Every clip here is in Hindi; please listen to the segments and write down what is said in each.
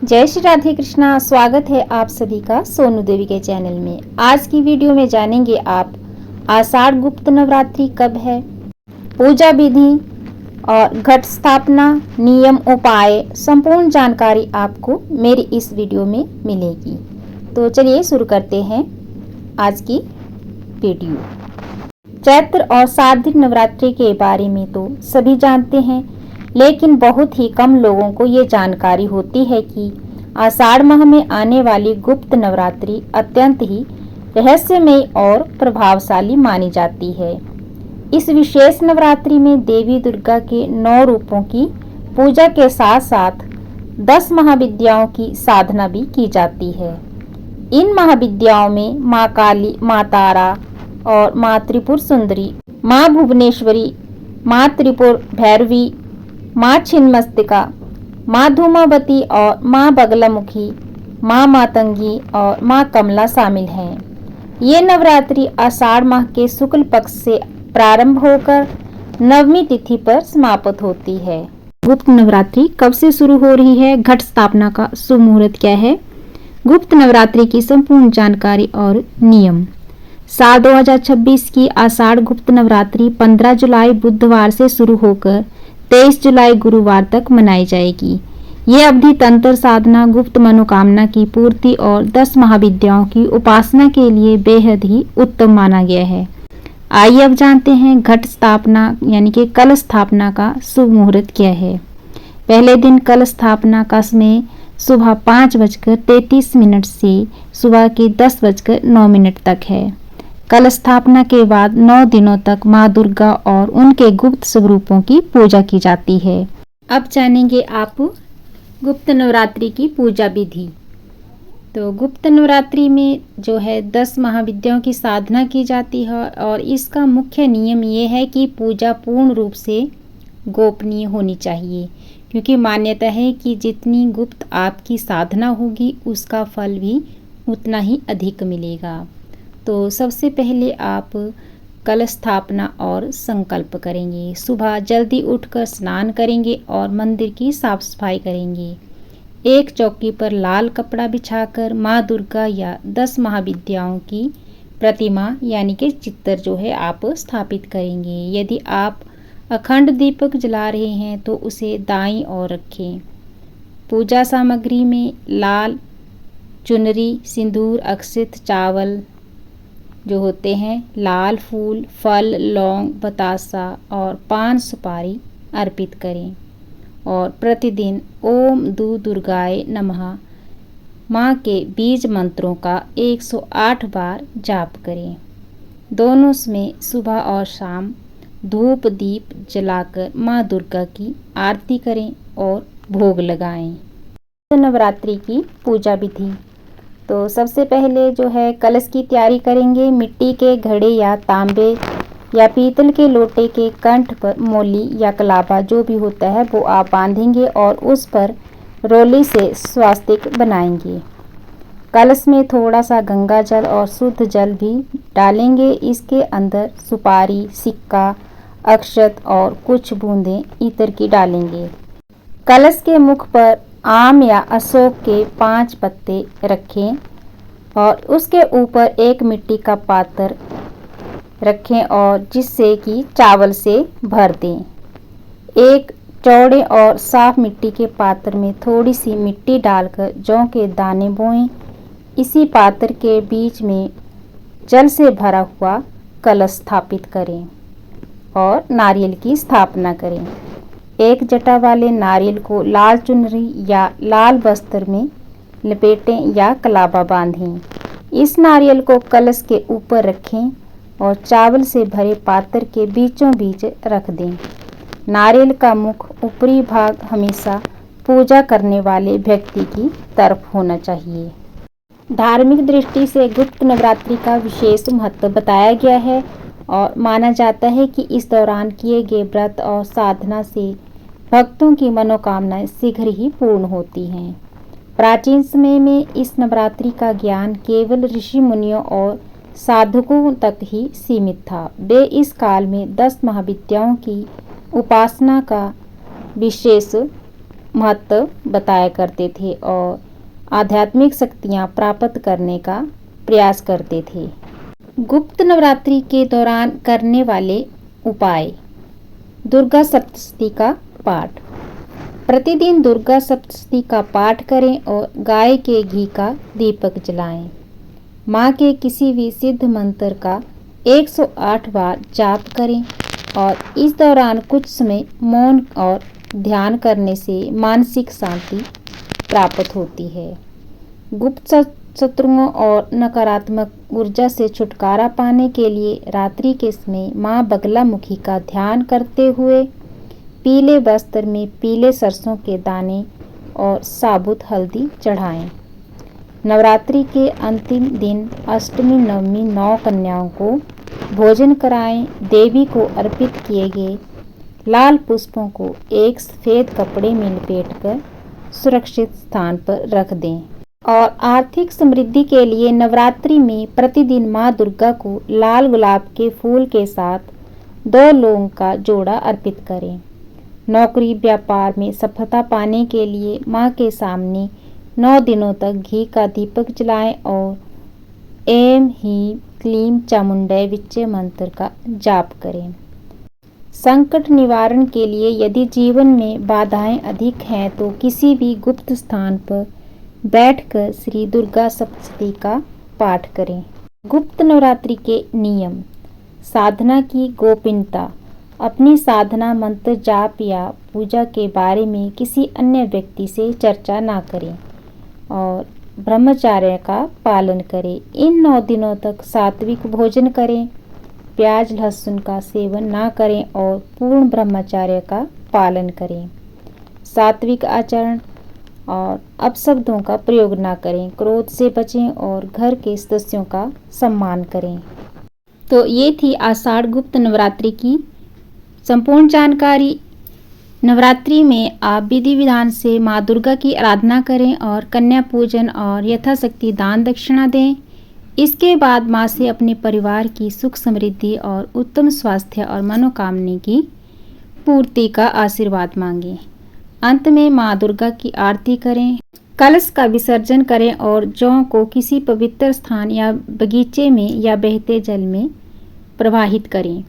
जय श्री राधे कृष्णा। स्वागत है आप सभी का सोनू देवी के चैनल में। आज की वीडियो में जानेंगे आप आषाढ़ गुप्त नवरात्रि कब है, पूजा विधि और घट स्थापना, नियम, उपाय, संपूर्ण जानकारी आपको मेरी इस वीडियो में मिलेगी। तो चलिए शुरू करते हैं आज की वीडियो। चैत्र और शारदीय नवरात्रि के बारे में तो सभी जानते हैं, लेकिन बहुत ही कम लोगों को ये जानकारी होती है कि आषाढ़ माह में आने वाली गुप्त नवरात्रि अत्यंत ही रहस्यमय और प्रभावशाली मानी जाती है। इस विशेष नवरात्रि में देवी दुर्गा के 9 रूपों की पूजा के साथ साथ 10 महाविद्याओं की साधना भी की जाती है। इन महाविद्याओं में माँ काली, माँ तारा और माँ त्रिपुर सुंदरी, माँ भुवनेश्वरी, माँ त्रिपुर भैरवी, माँ छिन्नमस्तिका, माँ धूमावती और माँ बगलामुखी, माँ मातंगी और माँ कमला शामिल हैं। ये नवरात्रि आषाढ़ माह के शुक्ल पक्ष से प्रारंभ होकर नवमी तिथि पर समाप्त होती है। गुप्त नवरात्रि कब से शुरू हो रही है, घट स्थापना का शुभ मुहूर्त क्या है, गुप्त नवरात्रि की संपूर्ण जानकारी और नियम। साल 2026 की आषाढ़ गुप्त नवरात्रि 15 जुलाई बुधवार से शुरू होकर 23 जुलाई गुरुवार तक मनाई जाएगी। ये अवधि तंत्र साधना, गुप्त मनोकामना की पूर्ति और 10 महाविद्याओं की उपासना के लिए बेहद ही उत्तम माना गया है। आइए अब जानते हैं घट स्थापना यानी कि कलश स्थापना का शुभ मुहूर्त क्या है। पहले दिन कलश स्थापना का समय सुबह 5:33 से सुबह के 10:09 तक है। कलश स्थापना के बाद 9 दिनों तक माँ दुर्गा और उनके गुप्त स्वरूपों की पूजा की जाती है। अब जानेंगे आप गुप्त नवरात्रि की पूजा विधि। तो गुप्त नवरात्रि में जो है 10 महाविद्याओं की साधना की जाती है और इसका मुख्य नियम ये है कि पूजा पूर्ण रूप से गोपनीय होनी चाहिए, क्योंकि मान्यता है कि जितनी गुप्त आपकी साधना होगी उसका फल भी उतना ही अधिक मिलेगा। तो सबसे पहले आप कलश स्थापना और संकल्प करेंगे। सुबह जल्दी उठकर स्नान करेंगे और मंदिर की साफ सफाई करेंगे। एक चौकी पर लाल कपड़ा बिछाकर माँ दुर्गा या 10 महाविद्याओं की प्रतिमा यानी कि चित्र जो है आप स्थापित करेंगे। यदि आप अखंड दीपक जला रहे हैं तो उसे दाईं ओर रखें। पूजा सामग्री में लाल चुनरी, सिंदूर, अक्षत, चावल जो होते हैं, लाल फूल, फल, लौंग, बतासा और पान सुपारी अर्पित करें और प्रतिदिन ओम दुर्गाय नमः माँ के बीज मंत्रों का 108 बार जाप करें। दोनों समय सुबह और शाम धूप दीप जलाकर माँ दुर्गा की आरती करें और भोग लगाएं। नवरात्रि की पूजा विधि। तो सबसे पहले जो है कलश की तैयारी करेंगे। मिट्टी के घड़े या तांबे या पीतल के लोटे के कंठ पर मौली या कलाबा जो भी होता है वो आप बांधेंगे और उस पर रोली से स्वास्तिक बनाएंगे। कलश में थोड़ा सा गंगा जल और शुद्ध जल भी डालेंगे। इसके अंदर सुपारी, सिक्का, अक्षत और कुछ बूंदें इत्र की डालेंगे। कलश के मुख पर आम या अशोक के 5 पत्ते रखें और उसके ऊपर एक मिट्टी का पात्र रखें और जिससे कि चावल से भर दें। एक चौड़े और साफ मिट्टी के पात्र में थोड़ी सी मिट्टी डालकर जौ के दाने बोएं। इसी पात्र के बीच में जल से भरा हुआ कलश स्थापित करें और नारियल की स्थापना करें। एक जटा वाले नारियल को लाल चुनरी या लाल वस्त्र में लपेटें या कलाबा बांधें। इस नारियल को कलश के ऊपर रखें और चावल से भरे पात्र के बीचों बीच रख दें। नारियल का मुख ऊपरी भाग हमेशा पूजा करने वाले व्यक्ति की तरफ होना चाहिए। धार्मिक दृष्टि से गुप्त नवरात्रि का विशेष महत्व बताया गया है और माना जाता है कि इस दौरान किए गए व्रत और साधना से भक्तों की मनोकामनाएं शीघ्र ही पूर्ण होती हैं। प्राचीन समय में इस नवरात्रि का ज्ञान केवल ऋषि मुनियों और साधकों तक ही सीमित था। वे इस काल में 10 महाविद्याओं की उपासना का विशेष महत्व बताया करते थे और आध्यात्मिक शक्तियाँ प्राप्त करने का प्रयास करते थे। गुप्त नवरात्रि के दौरान करने वाले उपाय। दुर्गा सप्तशती का पाठ। प्रतिदिन दुर्गा सप्तशती का पाठ करें और गाय के घी का दीपक जलाएं। माँ के किसी भी सिद्ध मंत्र का 108 बार जाप करें और इस दौरान कुछ समय मौन और ध्यान करने से मानसिक शांति प्राप्त होती है। गुप्त शत्रुओं और नकारात्मक ऊर्जा से छुटकारा पाने के लिए रात्रि के समय माँ बगलामुखी का ध्यान करते हुए पीले वस्त्र में पीले सरसों के दाने और साबुत हल्दी चढ़ाएं। नवरात्रि के अंतिम दिन अष्टमी नवमी 9 कन्याओं को भोजन कराएं। देवी को अर्पित किए गए लाल पुष्पों को एक सफ़ेद कपड़े में लपेटकर सुरक्षित स्थान पर रख दें। और आर्थिक समृद्धि के लिए नवरात्रि में प्रतिदिन माँ दुर्गा को लाल गुलाब के फूल के साथ 2 लौंग का जोड़ा अर्पित करें। नौकरी व्यापार में सफलता पाने के लिए माँ के सामने 9 दिनों तक घी का दीपक जलाएं और ऐं ह्रीं क्लीं चामुंडै विच्चे मंत्र का जाप करें। संकट निवारण के लिए यदि जीवन में बाधाएं अधिक हैं तो किसी भी गुप्त स्थान पर बैठकर श्री दुर्गा सप्तशती का पाठ करें। गुप्त नवरात्रि के नियम। साधना की गोपनीयता। अपनी साधना मंत्र जाप या पूजा के बारे में किसी अन्य व्यक्ति से चर्चा ना करें और ब्रह्मचर्य का पालन करें। इन 9 दिनों तक सात्विक भोजन करें, प्याज लहसुन का सेवन ना करें और पूर्ण ब्रह्मचर्य का पालन करें। सात्विक आचरण और अपशब्दों का प्रयोग ना करें, क्रोध से बचें और घर के सदस्यों का सम्मान करें। तो ये थी आषाढ़ गुप्त नवरात्रि की संपूर्ण जानकारी। नवरात्रि में आप विधि विधान से माँ दुर्गा की आराधना करें और कन्या पूजन और यथाशक्ति दान दक्षिणा दें। इसके बाद माँ से अपने परिवार की सुख समृद्धि और उत्तम स्वास्थ्य और मनोकामना की पूर्ति का आशीर्वाद मांगें। अंत में माँ दुर्गा की आरती करें, कलश का विसर्जन करें और जौ को किसी पवित्र स्थान या बगीचे में या बहते जल में प्रवाहित करें।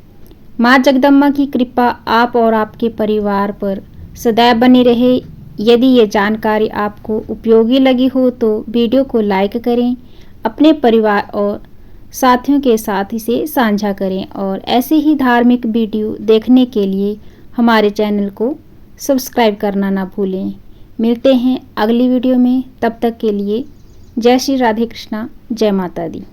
माँ जगदम्बा की कृपा आप और आपके परिवार पर सदैव बनी रहे। यदि ये जानकारी आपको उपयोगी लगी हो तो वीडियो को लाइक करें, अपने परिवार और साथियों के साथ इसे साझा करें और ऐसे ही धार्मिक वीडियो देखने के लिए हमारे चैनल को सब्सक्राइब करना ना भूलें। मिलते हैं अगली वीडियो में, तब तक के लिए जय श्री राधे कृष्णा, जय माता दी।